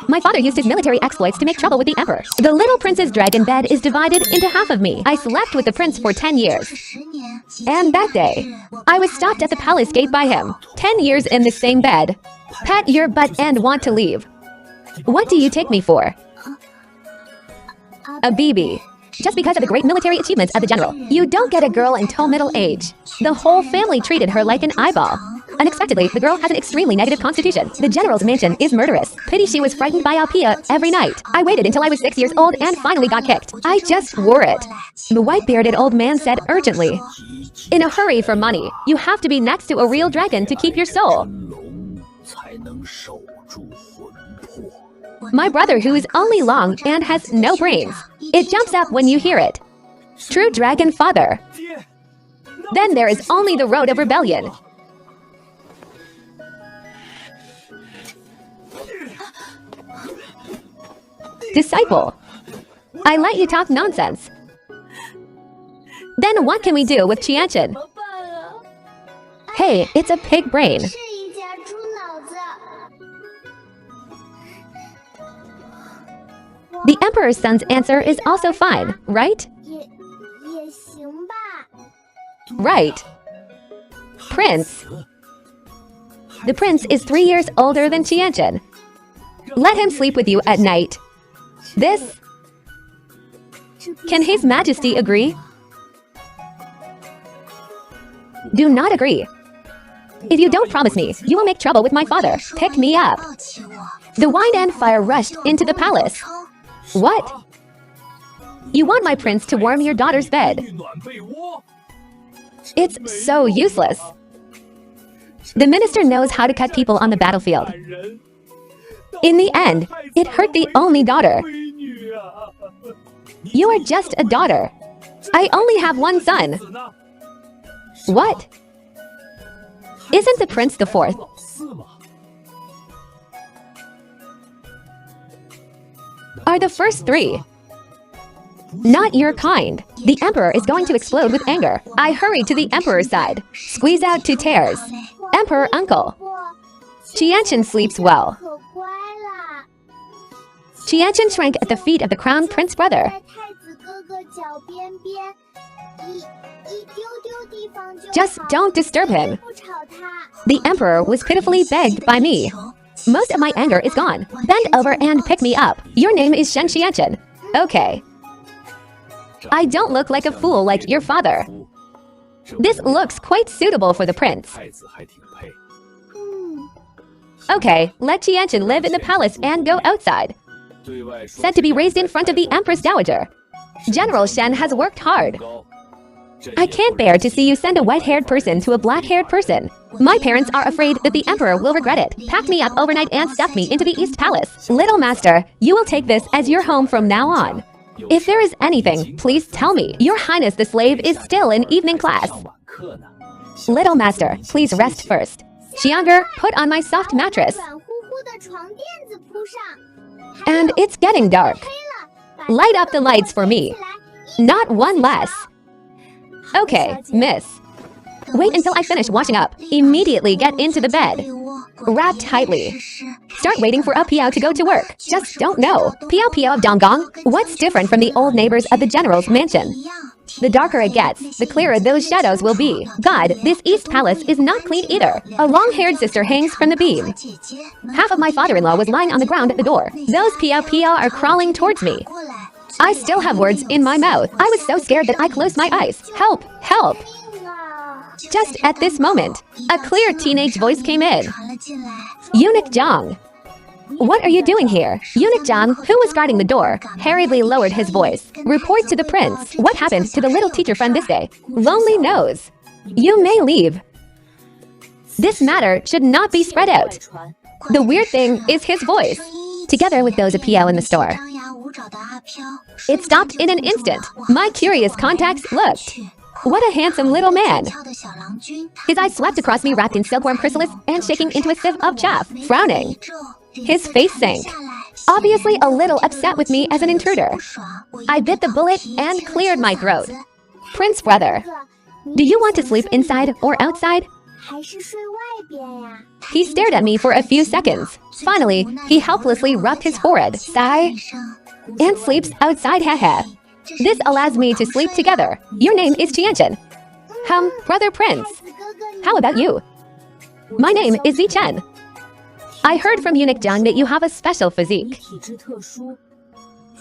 My father used his military exploits to make trouble with the emperor. The little prince's dragon bed is divided into half of me. I slept with the prince for 10 years. And that day, I was stopped at the palace gate by him. 10 years in the same bed. Pat your butt and want to leave. What do you take me for? A BB. Just because of the great military achievements of the general. You don't get a girl until middle age. The whole family treated her like an eyeball. Unexpectedly, the girl has an extremely negative constitution. The general's mansion is murderous. Pity she was frightened by Alpia every night. I waited until I was 6 years old and finally got kicked. I just wore it. The white-bearded old man said urgently, in a hurry for money, you have to be next to a real dragon to keep your soul. My brother, who is only long and has no brains. It jumps up when you hear it. True dragon father. Then there is only the road of rebellion. Disciple. I let you talk nonsense. Then what can we do with Qianchen? Hey, it's a pig brain. The emperor's son's answer is also fine, right? Right. Prince. The prince is 3 years older than Qianchen. Let him sleep with you at night. This? Can His Majesty agree? Do not agree. If you don't promise me, you will make trouble with my father. Pick me up. The wine and fire rushed into the palace. What? You want my prince to warm your daughter's bed? It's so useless. The minister knows how to cut people on the battlefield. In the end, it hurt the only daughter. You are just a daughter. I only have one son. What? Isn't the prince the fourth? Are the first three? Not your kind. The emperor is going to explode with anger. I hurried to the emperor's side. Squeeze out 2 tears. Emperor uncle. Qianchen sleeps well. Qianchen shrank at the feet of the crown prince brother. Just don't disturb him. The emperor was pitifully begged by me. Most of my anger is gone. Bend over and pick me up. Your name is Shen Qianchen. Okay. I don't look like a fool like your father. This looks quite suitable for the prince. Okay, let Qianchen live in the palace and go outside. Said to be raised in front of the Empress Dowager. General Shen has worked hard. I can't bear to see you send a white-haired person to a black-haired person. My parents are afraid that the emperor will regret it. Pack me up overnight and stuff me into the East Palace. Little master, you will take this as your home from now on. If there is anything, please tell me. Your Highness the slave is still in evening class. Little master, please rest first. Xianger, put on my soft mattress. And it's getting dark. Light up the lights for me. Not one less. Okay, miss. Wait until I finish washing up. Immediately get into the bed. Wrap tightly. Start waiting for a Piao to go to work. Just don't know. Piao Piao of Donggong? What's different from the old neighbors of the general's mansion? The darker it gets, the clearer those shadows will be. God, this East Palace is not clean either. A long-haired sister hangs from the beam. Half of my father-in-law was lying on the ground at the door. Those Piao Piao are crawling towards me. I still have words in my mouth. I was so scared that I closed my eyes. Help! Help! Just at this moment, a clear teenage voice came in. Eunuch Zhang. What are you doing here? Eunuch Zhang, who was guarding the door, hurriedly lowered his voice. Report to the prince. What happened to the little teacher friend this day? Lonely knows. You may leave. This matter should not be spread out. The weird thing is his voice, together with those of Piao in the store. It stopped in an instant. My curious contacts looked. What a handsome little man. His eyes swept across me wrapped in silkworm chrysalis and shaking into a sieve of chaff, frowning. His face sank. Obviously a little upset with me as an intruder. I bit the bullet and cleared my throat. Prince brother, do you want to sleep inside or outside? He stared at me for a few seconds. Finally, he helplessly rubbed his forehead, sigh, and sleeps outside, haha. This allows me to sleep together. Your name is Qianchen. Brother Prince. How about you? My name is Zichen. I heard from eunuch Zhang that you have a special physique.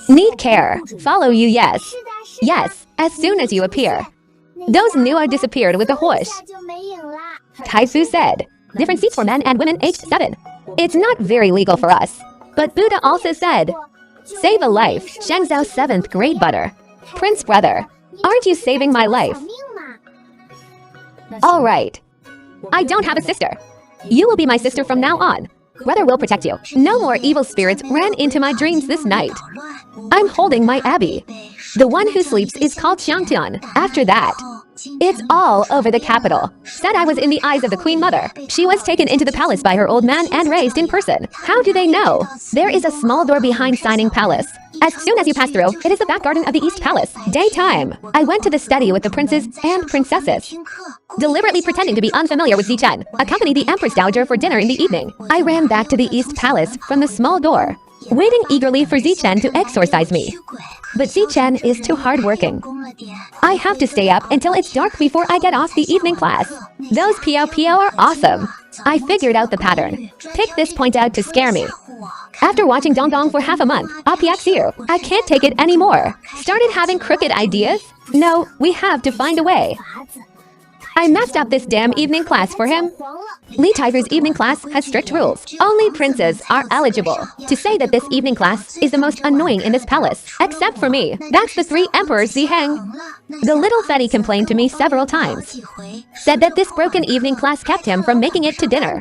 Need care. Follow you, yes. Yes, as soon as you appear. Those Nuo disappeared with a whoosh. Taifu said, different seats for men and women aged 7. It's not very legal for us. But Buddha also said, save a life, Shengzhou 7th grade butter. Prince brother, aren't you saving my life? All right. I don't have a sister. You will be my sister from now on. Brother will protect you. No more evil spirits ran into my dreams this night. I'm holding my Abby. The one who sleeps is called Xiangtian. After that, it's all over the capital. Said I was in the eyes of the Queen Mother. She was taken into the palace by her old man and raised in person. How do they know? There is a small door behind Signing Palace. As soon as you pass through, it is the back garden of the East Palace. Daytime. I went to the study with the princes and princesses. Deliberately pretending to be unfamiliar with Zichen, accompanied the Empress Dowager for dinner in the evening. I ran back to the East Palace from the small door, waiting eagerly for Zichen to exorcise me. But Zichen is too hardworking. I have to stay up until it's dark before I get off the evening class. Those Piao are awesome. I figured out the pattern. Pick this point out to scare me. After watching Dong for half a month, Apiaxiu, I can't take it anymore. Started having crooked ideas? No, we have to find a way. I messed up this damn evening class for him. Li Taifu's evening class has strict rules. Only princes are eligible. To say that this evening class is the most annoying in this palace, except for me. That's the 3 emperors Ziheng. The little fatty complained to me several times. Said that this broken evening class kept him from making it to dinner.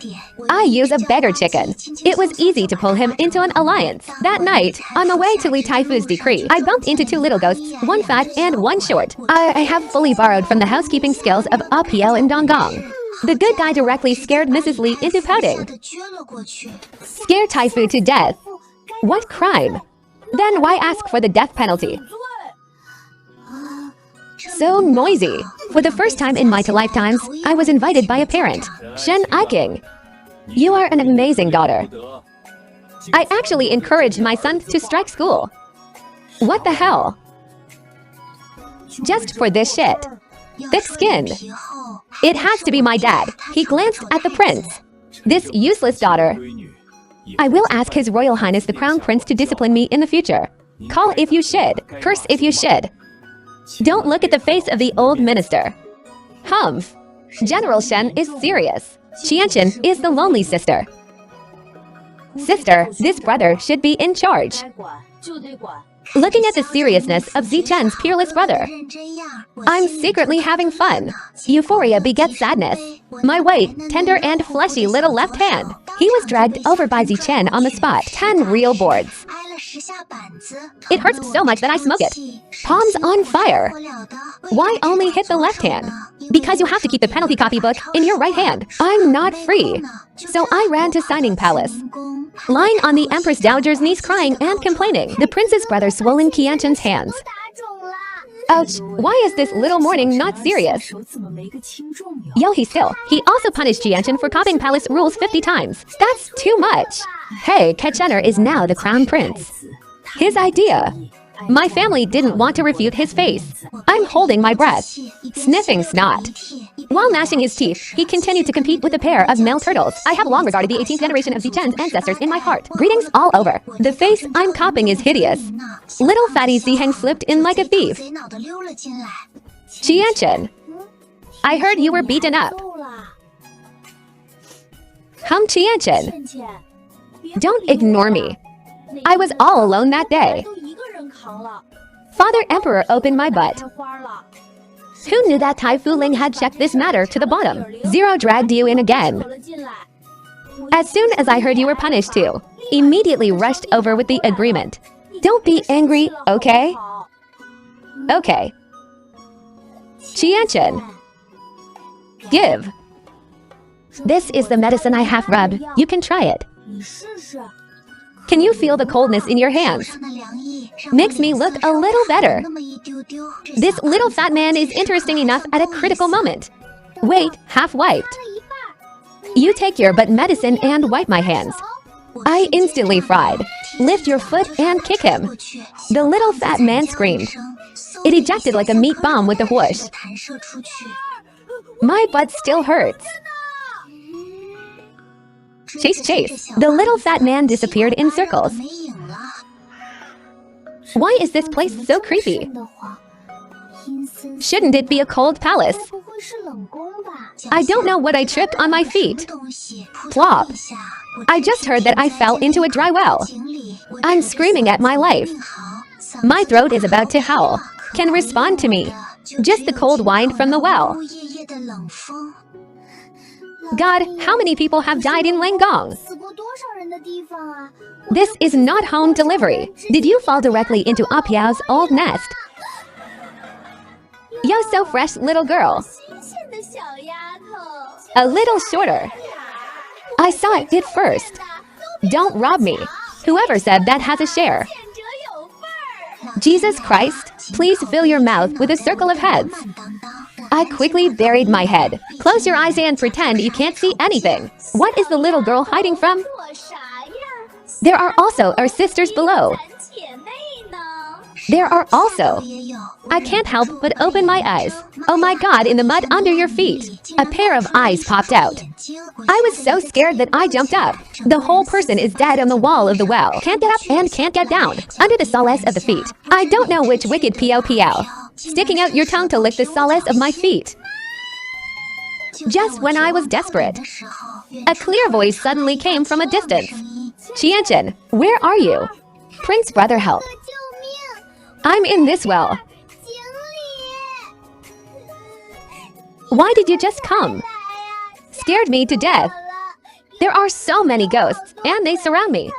I use a beggar chicken. It was easy to pull him into an alliance. That night, on the way to Li Taifu's decree, I bumped into 2 little ghosts, one fat and one short. I have fully borrowed from the housekeeping skills of Apiao and Donggong. The good guy directly scared Mrs. Li into pouting. Scare Taifu to death. What crime? Then why ask for the death penalty? So noisy. For the first time in my lifetimes, I was invited by a parent, Shen Aiking. You are an amazing daughter. I actually encouraged my son to strike school. What the hell? Just for this shit. Thick-skinned. It has to be my dad. He glanced at the prince. This useless daughter. I will ask His Royal Highness the Crown Prince to discipline me in the future. Call if you should. Curse if you should. Don't look at the face of the old minister. Humph. General Shen is serious. Qianchen is the lonely sister. Sister, this brother should be in charge. Looking at the seriousness of Zichen's peerless brother, I'm secretly having fun. Euphoria begets sadness. My white, tender and fleshy little left hand. He was dragged over by Zichen on the spot. 10 real boards. It hurts so much that I smoke it. Palms on fire. Why only hit the left hand? Because you have to keep the penalty copybook in your right hand. I'm not free. So I ran to Signing Palace. Lying on the Empress Dowager's knees crying and complaining. The prince's brother swollen Qianchen's hands. Ouch, why is this little morning not serious? Yo, he also punished Qianchen for copying palace rules 50 times. That's too much. Hey, Ketchener is now the crown prince. His idea. My family didn't want to refute his face. I'm holding my breath. Sniffing snot. While gnashing his teeth, he continued to compete with a pair of male turtles. I have long regarded the 18th generation of Zichen's ancestors in my heart. Greetings all over. The face I'm copying is hideous. Little fatty Ziheng slipped in like a thief. Qianchen, I heard you were beaten up. Qianchen. Don't ignore me. I was all alone that day. Father Emperor opened my butt. Who knew that Tai Fu Ling had checked this matter to the bottom? Zero dragged you in again. As soon as I heard you were punished too, immediately rushed over with the agreement. Don't be angry, okay? Okay. Qianchen. Give. This is the medicine I have rubbed. You can try it. Can you feel the coldness in your hands? Makes me look a little better. This little fat man is interesting enough at a critical moment. Wait, half wiped. You take your butt medicine and wipe my hands. I instantly fried. Lift your foot and kick him. The little fat man screamed. It ejected like a meat bomb with a whoosh. My butt still hurts. Chase, chase. The little fat man disappeared in circles. Why is this place so creepy? Shouldn't it be a cold palace? I don't know what I tripped on my feet. Plop. I just heard that I fell into a dry well. I'm screaming at my life. My throat is about to howl. Can respond to me. Just the cold wind from the well. God, how many people have died in Langong? This is not home delivery. Did you fall directly into Apiao's old nest? Yo, so fresh little girl. A little shorter. I saw it first. Don't rob me. Whoever said that has a share. Jesus Christ, please fill your mouth with a circle of heads. I quickly buried my head. Close your eyes and pretend you can't see anything. What is the little girl hiding from? There are also our sisters below. There are also. I can't help but open my eyes. Oh my God, in the mud under your feet. A pair of eyes popped out. I was so scared that I jumped up. The whole person is dead on the wall of the well. Can't get up and can't get down. Under the solace of the feet. I don't know which wicked P.O.P.L. Sticking out your tongue to lick the solace of my feet. Just when I was desperate, a clear voice suddenly came from a distance. Qianchen, where are you? Prince brother, help. I'm in this well. Why did you just come? Scared me to death. There are so many ghosts, and they surround me.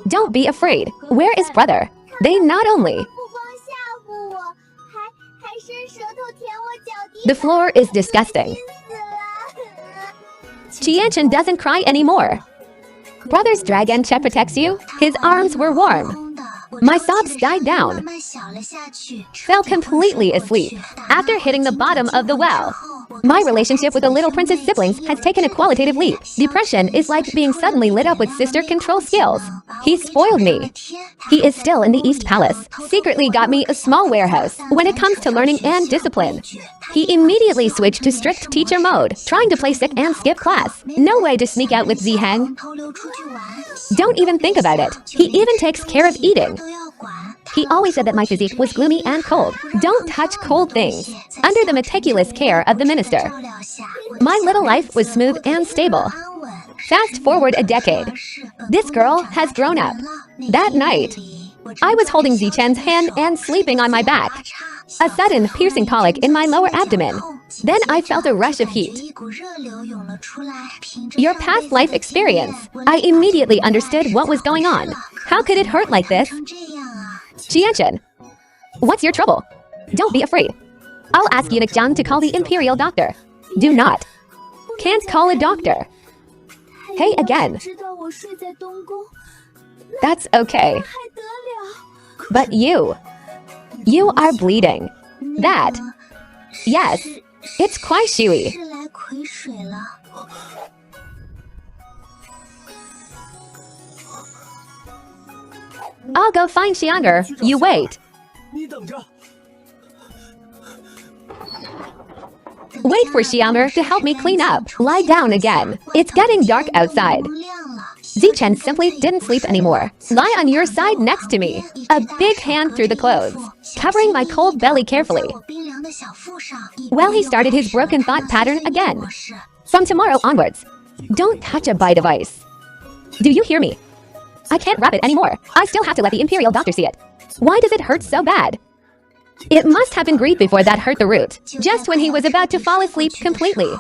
Don't be afraid. Where is brother? They not only... The floor is disgusting. Qianchen doesn't cry anymore. Brother's dragon Che protects you. His arms were warm. My sobs died down. Fell completely asleep after hitting the bottom of the well. My relationship with the little prince's siblings has taken a qualitative leap. Depression is like being suddenly lit up with sister control skills. He spoiled me. He is still in the East Palace. Secretly got me a small warehouse. When it comes to learning and discipline, he immediately switched to strict teacher mode, trying to play sick and skip class. No way to sneak out with Ziheng. Don't even think about it. He even takes care of eating. He always said that my physique was gloomy and cold. Don't touch cold things. Under the meticulous care of the minister, my little life was smooth and stable. Fast forward a decade. This girl has grown up. That night, I was holding Zichen's hand and sleeping on my back. A sudden piercing colic in my lower abdomen. Then I felt a rush of heat. Your past life experience. I immediately understood what was going on. How could it hurt like this? Qianchen, what's your trouble? Don't be afraid. I'll ask Eunuch Jiang to call the imperial doctor. Do not. Can't call a doctor. Hey again. That's okay. But you are bleeding. That. Yes, it's Kuai Shui. I'll go find Xianger. You wait. Wait for Xianger to help me clean up. Lie down again. It's getting dark outside. Zichen simply didn't sleep anymore. Lie on your side next to me. A big hand through the clothes, covering my cold belly carefully. Well, he started his broken thought pattern again. From tomorrow onwards, don't touch a bite of ice. Do you hear me? I can't wrap it anymore. I still have to let the imperial doctor see it. Why does it hurt so bad? It must have been greed before that hurt the root. Just when he was about to fall asleep completely,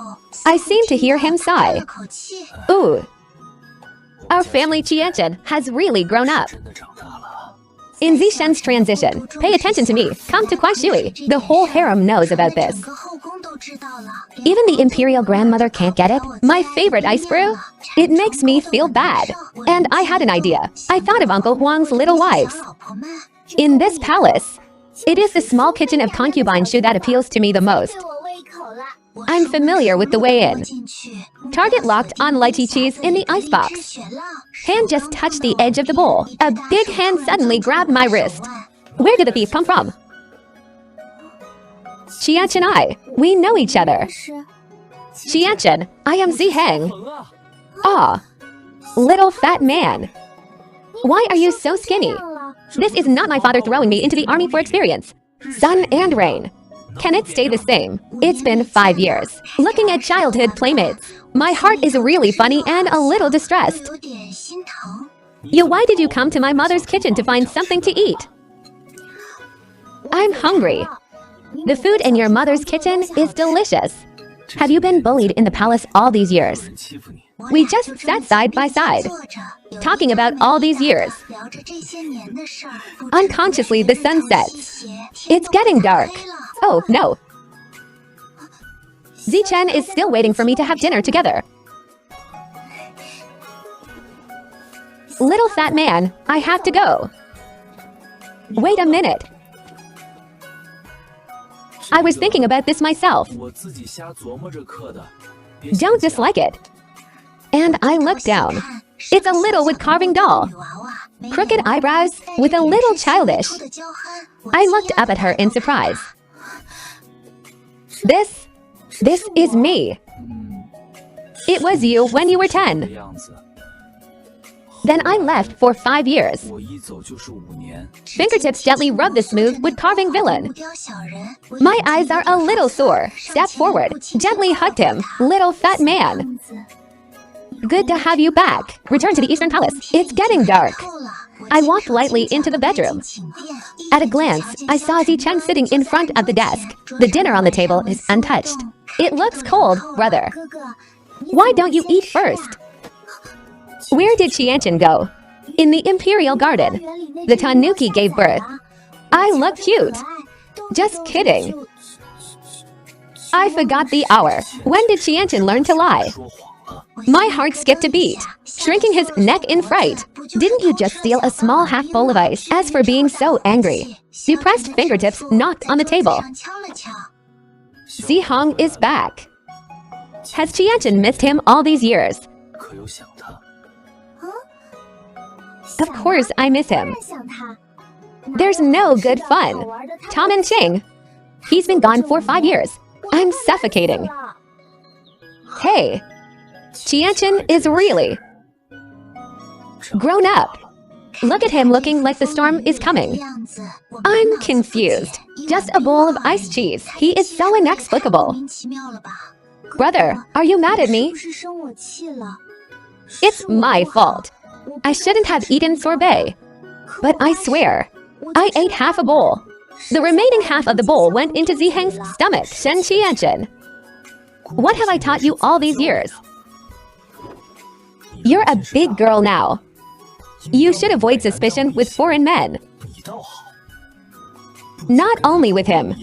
I seemed to hear him sigh. Ooh. Our family Qianchen has really grown up. In Zishen's transition, pay attention to me. Come to Kuai Shui. The whole harem knows about this. Even the imperial grandmother can't get it. My favorite ice brew? It makes me feel bad. And I had an idea. I thought of Uncle Huang's little wives. In this palace, it is the small kitchen of concubine Shu that appeals to me the most. I'm familiar with the way in. Target locked on lychee cheese in the icebox. Hand just touched the edge of the bowl. A big hand suddenly grabbed my wrist. Where did the thief come from? Qianchen and I, we know each other. Qianchen, I am Ziheng. Ah, little fat man. Why are you so skinny? This is not my father throwing me into the army for experience. Sun and rain. Can it stay the same? It's been 5 years. Looking at childhood playmates, my heart is really funny and a little distressed. Why did you come to my mother's kitchen to find something to eat? I'm hungry. The food in your mother's kitchen is delicious. Have you been bullied in the palace all these years? We just sat side by side, talking about all these years. Unconsciously, the sun sets. It's getting dark. Oh, no. Zichen is still waiting for me to have dinner together. Little fat man, I have to go. Wait a minute. I was thinking about this myself. Don't dislike it. And I looked down. It's a little wood carving doll. Crooked eyebrows with a little childish. I looked up at her in surprise. This is me. It was you when you were 10. Then I left for 5 years. Fingertips gently rub the smooth wood carving villain. My eyes are a little sore. Step forward, gently hugged him. Little fat man. Good to have you back. Return to the Eastern Palace. It's getting dark. I walked lightly into the bedroom. At a glance, I saw Zichen sitting in front of the desk. The dinner on the table is untouched. It looks cold, brother. Why don't you eat first? Where did Qianchen go? In the Imperial Garden. The tanuki gave birth. I look cute. Just kidding. I forgot the hour. When did Qianchen learn to lie? My heart skipped a beat, shrinking his neck in fright. Didn't you just steal a small half bowl of ice? As for being so angry, depressed fingertips knocked on the table. Ziheng is back. Has Qianchen missed him all these years? Of course I miss him. There's no good fun. Tom and Ching. He's been gone for 5 years. I'm suffocating. Hey, Qianchen is really grown up. Look at him looking like the storm is coming. I'm confused. Just a bowl of iced cheese. He is so inexplicable. Brother, are you mad at me? It's my fault. I shouldn't have eaten sorbet. But I swear, I ate half a bowl. The remaining half of the bowl went into Ziheng's stomach. Shen Qianchen. What have I taught you all these years? You're a big girl now. You should avoid suspicion with foreign men. Not only with him.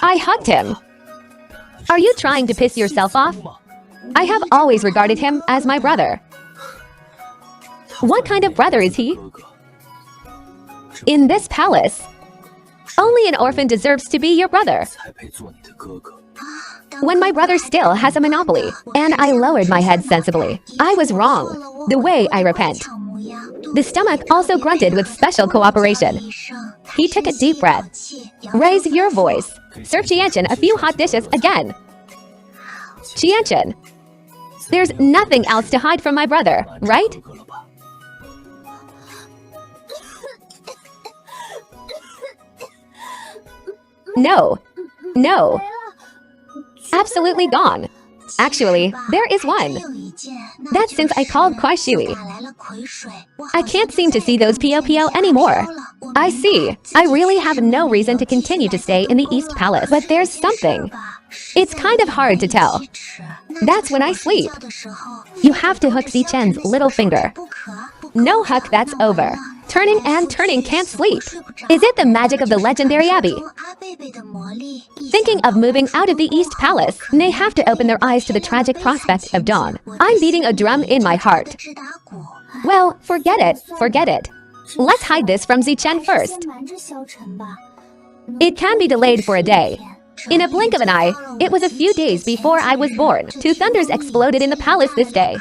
I hugged him. Are you trying to piss yourself off? I have always regarded him as my brother. What kind of brother is he? In this palace, only an orphan deserves to be your brother. When my brother still has a monopoly, and I lowered my head sensibly. I was wrong. The way I repent. The stomach also grunted with special cooperation. He took a deep breath. Raise your voice. Serve Qianchen a few hot dishes again. Qianchen, there's nothing else to hide from my brother, right? No. No. Absolutely gone. Actually, there is one. That's since I called Kuai Shui. I can't seem to see those Pio anymore. I see. I really have no reason to continue to stay in the East Palace. But there's something. It's kind of hard to tell. That's when I sleep. You have to hook Zichen's little finger. No hook, that's over. Turning and turning, can't sleep. Is it the magic of the legendary abbey? Thinking of moving out of the East Palace, they have to open their eyes to the tragic prospect of dawn. I'm beating a drum in my heart. Well, forget it, forget it. Let's hide this from Zichen first. It can be delayed for a day. In a blink of an eye, it was a few days before I was born. 2 thunders exploded in the palace this day.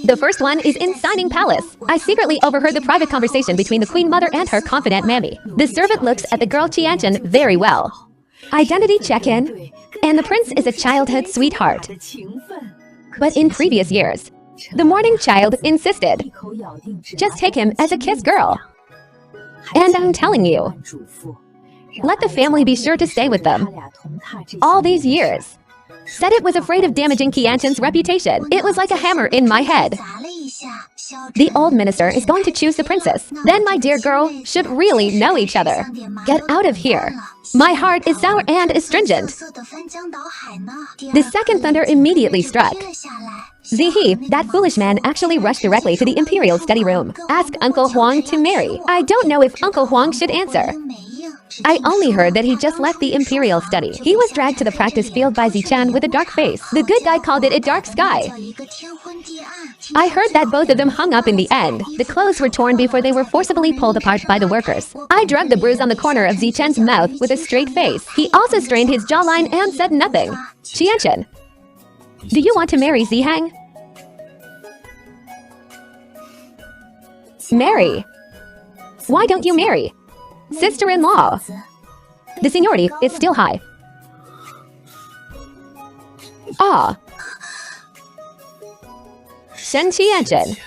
The first one is in Signing Palace. I secretly overheard the private conversation between the Queen Mother and her confidant Mammy. The servant looks at the girl Qianchen very well. Identity check-in, and the prince is a childhood sweetheart. But in previous years, the morning child insisted, just take him as a kiss girl. And I'm telling you, let the family be sure to stay with them. All these years. Said it was afraid of damaging Qianchen's reputation. It was like a hammer in my head. The old minister is going to choose the princess. Then my dear girl should really know each other. Get out of here. My heart is sour and astringent. The second thunder immediately struck. Zihi, that foolish man actually rushed directly to the imperial study room. Ask Uncle Huang to marry. I don't know if Uncle Huang should answer. I only heard that he just left the imperial study. He was dragged to the practice field by Zichen with a dark face. The good guy called it a dark sky. I heard that both of them hung up in the end. The clothes were torn before they were forcibly pulled apart by the workers. I drugged the bruise on the corner of Zichen's mouth with a straight face. He also strained his jawline and said nothing. Qianchen, do you want to marry Zihang? Marry? Why don't you marry? Sister-in-law. The seniority is still high. Ah. Shen Qianchen.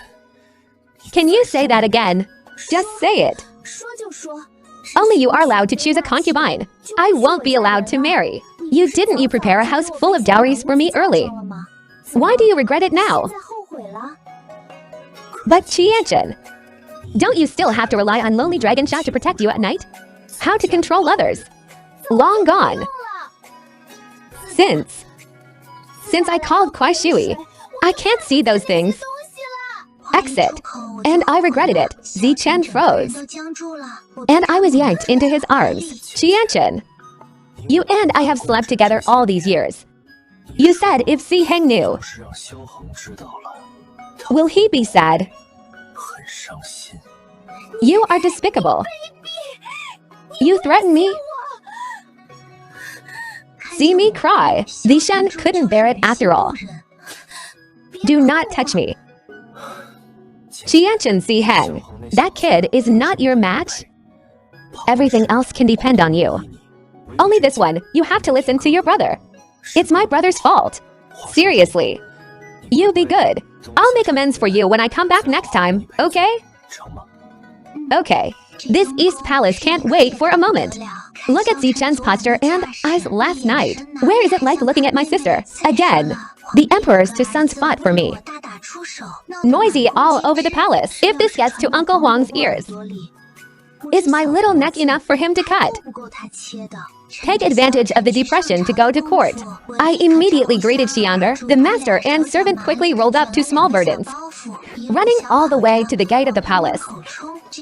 Can you say that again? Just say it. Only you are allowed to choose a concubine. I won't be allowed to marry. Didn't you prepare a house full of dowries for me early? Why do you regret it now? But Qianchen, don't you still have to rely on Lonely Dragon Shot to protect you at night? How to control others? Long gone. Since I called Kuai Shui, I can't see those things. Exit. And I regretted it. Zichen froze. And I was yanked into his arms. Qianchen, you and I have slept together all these years. You said if Ziheng knew. Will he be sad? You are despicable. You threaten me? See me cry. Zishan couldn't bear it after all. Do not touch me. Qianchen Ziheng, that kid is not your match. Everything else can depend on you. Only this one, you have to listen to your brother. It's my brother's fault. Seriously. You be good. I'll make amends for you when I come back next time, okay? Okay. This East Palace can't wait for a moment. Look at Zichen's posture and eyes last night. Where is it like looking at my sister? Again. The emperor's 2 sons fought for me. Noisy all over the palace. If this gets to Uncle Huang's ears, is my little neck enough for him to cut? Take advantage of the depression to go to court. I immediately greeted Xiander. The master and servant quickly rolled up 2 small burdens, running all the way to the gate of the palace.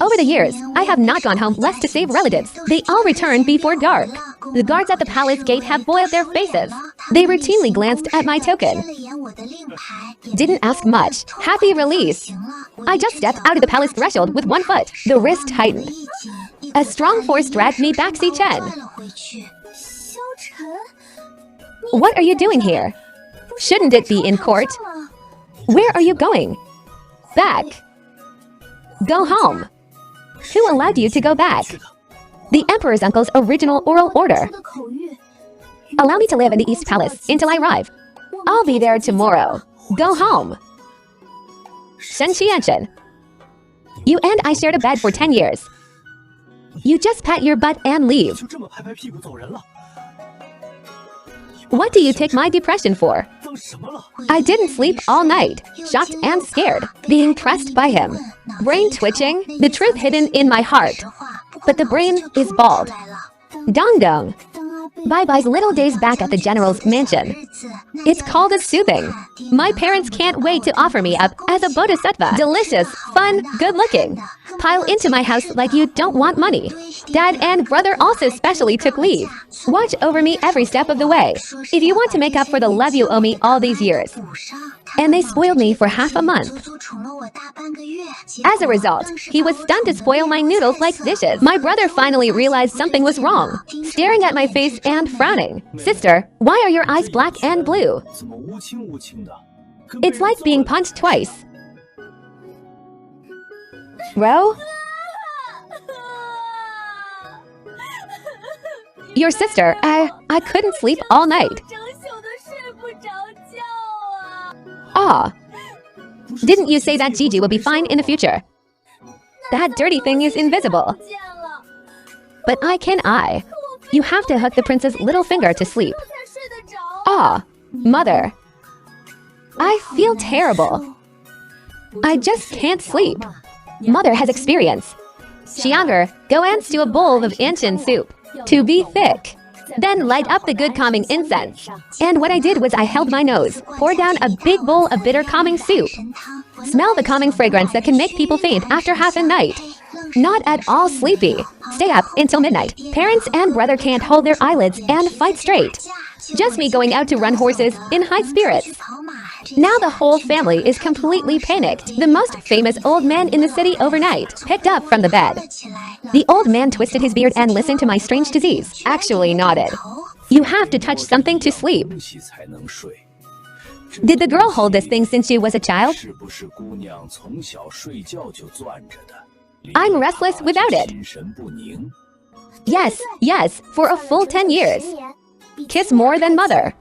Over the years, I have not gone home less to save relatives. They all return before dark. The guards at the palace gate have boiled their faces. They routinely glanced at my token. Didn't ask much. Happy release. I just stepped out of the palace threshold with 1 foot. The wrist tightened. A strong force dragged me back Zichen. What are you doing here? Shouldn't it be in court? Where are you going? Back. Go home. Who allowed you to go back? The Emperor's uncle's original oral order. Allow me to live in the East Palace until I arrive. I'll be there tomorrow. Go home. Shen Qianchen, you and I shared a bed for 10 years. You just pat your butt and leave. What do you take my depression for? I didn't sleep all night, shocked and scared, being pressed by him. Brain twitching, the truth hidden in my heart. But the brain is bald. Dong Dong. Bye-bye's little days back at the general's mansion. It's called a soothing. My parents can't wait to offer me up as a bodhisattva. Delicious, fun, good-looking. pile into my house like you don't want money. Dad and brother also specially took leave. Watch over me every step of the way. If you want to make up for the love you owe me all these years. And they spoiled me for half a month. As a result, he was stunned to spoil my noodles like dishes. My brother finally realized something was wrong, staring at my face and frowning. Sister, why are your eyes black and blue? It's like being punched twice. Bro? Your sister, I couldn't sleep all night. Ah. Didn't you say that Gigi will be fine in the future? That dirty thing is invisible. But I. You have to hook the prince's little finger to sleep. Ah, mother. I feel terrible. I just can't sleep. Mother has experience. Xianger, go and stew a bowl of ancient soup. To be thick. Then light up the good calming incense. And what I did was I held my nose, poured down a big bowl of bitter calming soup. Smell the calming fragrance that can make people faint after half a night. Not at all sleepy. Stay up until midnight. Parents and brother can't hold their eyelids and fight straight. Just me going out to run horses in high spirits. Now the whole family is completely panicked. The most famous old man in the city overnight picked up from the bed. The old man twisted his beard and listened to my strange disease. Actually nodded. You have to touch something to sleep. Did the girl hold this thing since she was a child? I'm restless without it. Yes, for a full 10 years. Kiss more than mother.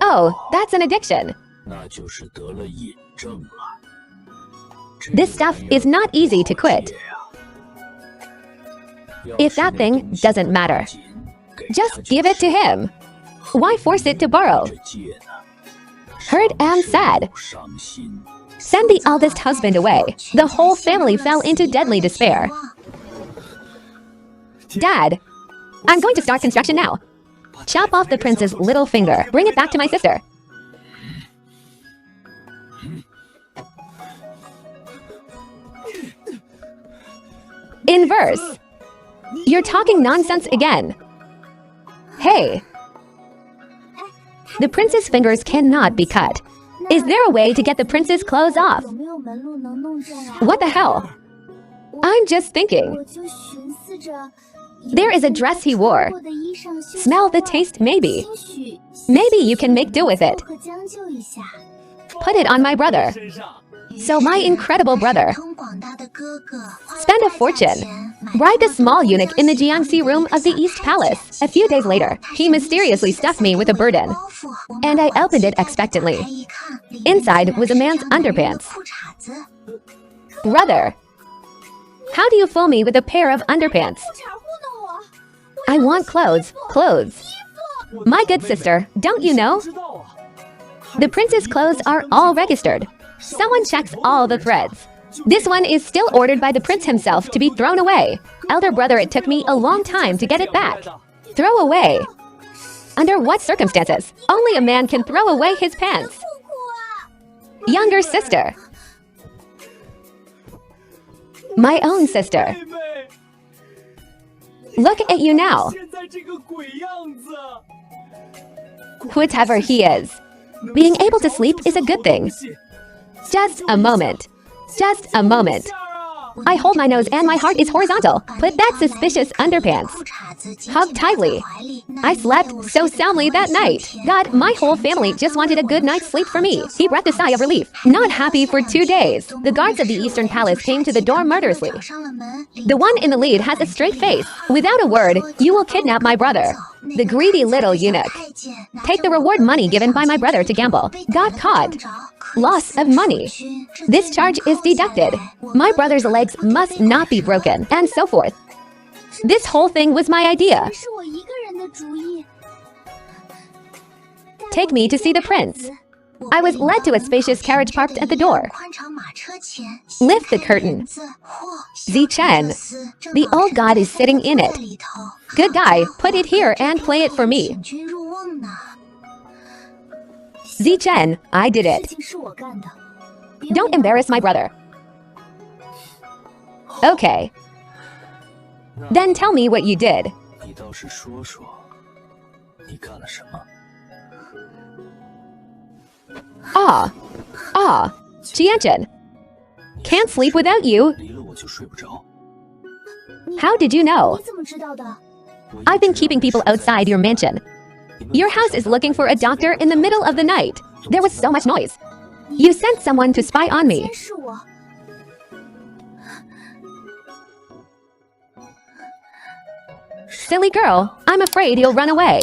Oh, that's an addiction. This stuff is not easy to quit. If that thing doesn't matter, just give it to him. Why force it to borrow? Hurt and sad. Send the eldest husband away. The whole family fell into deadly despair. Dad, I'm going to start construction now. Chop off the prince's little finger. Bring it back to my sister. In verse. You're talking nonsense again. Hey. The prince's fingers cannot be cut. Is there a way to get the prince's clothes off? What the hell? I'm just thinking. There is a dress he wore. Smell the taste, maybe. Maybe you can make do with it. Put it on my brother. So my incredible brother. Spend a fortune. Bribed a small eunuch in the Jiangxi room of the East Palace. A few days later, he mysteriously stuffed me with a burden. And I opened it expectantly. Inside was a man's underpants. Brother, how do you fool me with a pair of underpants? I want clothes. My good sister, don't you know? The prince's clothes are all registered. Someone checks all the threads. This one is still ordered by the prince himself to be thrown away. Elder brother, it took me a long time to get it back. Throw away? Under what circumstances? Only a man can throw away his pants. Younger sister. My own sister. Look at you now. Whatever he is. Being able to sleep is a good thing. Just a moment. I hold my nose and my heart is horizontal. Put that suspicious underpants. Hug tightly. I slept so soundly that night. God, my whole family just wanted a good night's sleep for me. He breathed a sigh of relief. Not happy for 2 days. The guards of the Eastern Palace came to the door murderously. The one in the lead has a straight face. Without a word, you will kidnap my brother. The greedy little eunuch. Take the reward money given by my brother to gamble. Got caught. Loss of money. This charge is deducted. My brother's legs must not be broken, and so forth. This whole thing was my idea. Take me to see the prince. I was led to a spacious carriage parked at the door. Lift the curtain. Zichen, the old god is sitting in it. Good guy, put it here and play it for me. Zichen, I did it. Don't embarrass my brother. Okay. Then tell me what you did. 你倒是说说，你干了什么？ Jianchen. Can't sleep without you. 离了我就睡不着。 How did you know? 你怎么知道的？ I've been keeping people outside your mansion. Your house is looking for a doctor in the middle of the night. There was so much noise. You sent someone to spy on me. 监视我。 Silly girl, I'm afraid you'll run away.